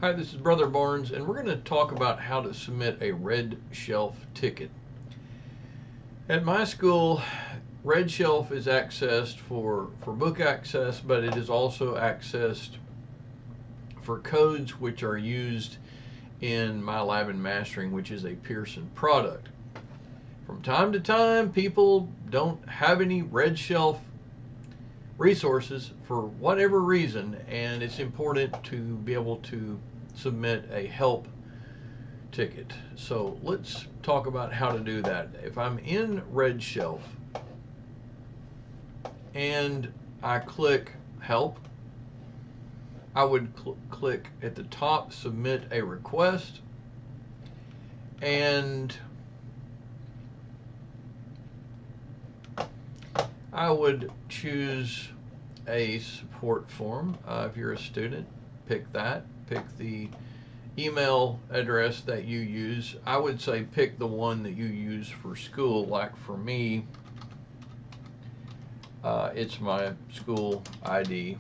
Hi, this is Brother Barnes, and we're going to talk about how to submit a Redshelf ticket. At my school, Redshelf is accessed for book access, but it is also accessed for codes which are used in my lab and mastering, which is a Pearson product. From time to time, people don't have any Redshelf resources for whatever reason, and it's important to be able to submit a help ticket. So let's talk about how to do that. If I'm in Redshelf and I click help, I would click at the top submit a request, and I would choose a support form. If you're a student, pick that. Pick the email address that you use. I would say pick the one that you use for school. Like for me, it's my school ID.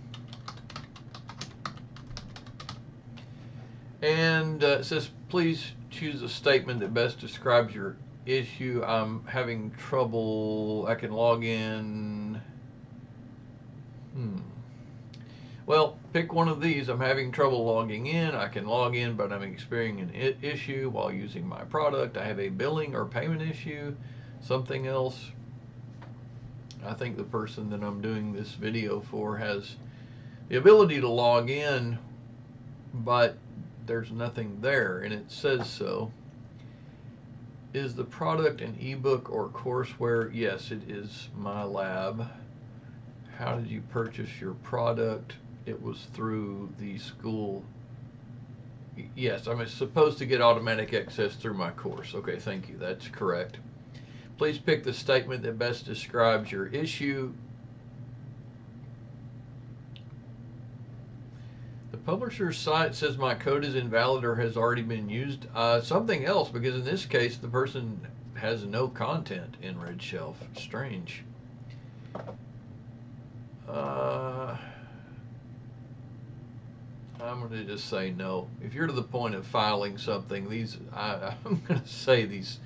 And it says, please choose a statement that best describes your issue. I'm having trouble. I can log in. Well, pick one of these. I'm having trouble logging in. I can log in, but I'm experiencing an issue while using my product. I have a billing or payment issue. Something else. I think the person that I'm doing this video for has the ability to log in, but there's nothing there, and it says so. Is the product an ebook or courseware? Yes, it is my lab. How did you purchase your product? It was through the school. Yes, I'm supposed to get automatic access through my course. Okay, thank you. That's correct. Please pick the statement that best describes your issue. The publisher's site says my code is invalid or has already been used. Something else, because in this case the person has no content in Redshelf. Strange. I'm going to just say no. If you're to the point of filing something, I'm going to say these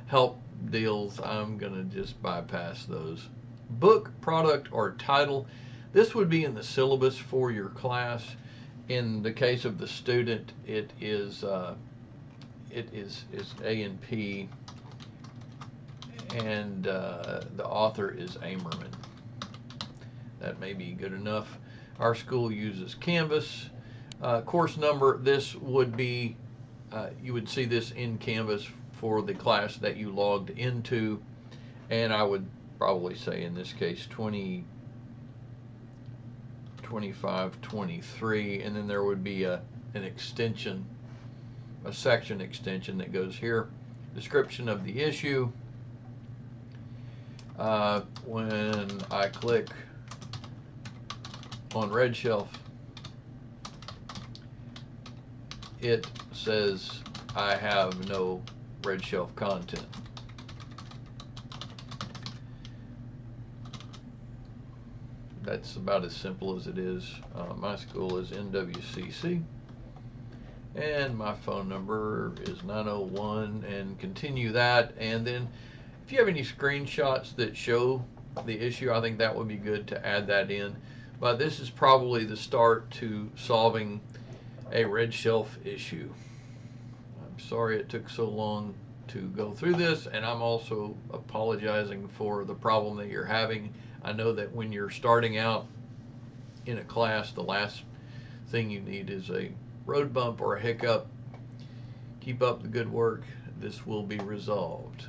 help deals, I'm going to just bypass those. Book, product, or title. This would be in the syllabus for your class. In the case of the student, it is A and P, and the author is Amerman. That may be good enough. Our school uses Canvas. Course number, this would be, you would see this in Canvas for the class that you logged into, and I would probably say in this case 25, 23, and then there would be an extension, a section extension that goes here. Description of the issue. When I click on Redshelf, it says I have no Redshelf content. That's about as simple as it is. My school is NWCC, and my phone number is 901, and continue that. And then if you have any screenshots that show the issue, I think that would be good to add that in. But this is probably the start to solving a Redshelf issue. I'm sorry it took so long to go through this, and I'm also apologizing for the problem that you're having. I know that when you're starting out in a class, the last thing you need is a road bump or a hiccup. Keep up the good work. This will be resolved.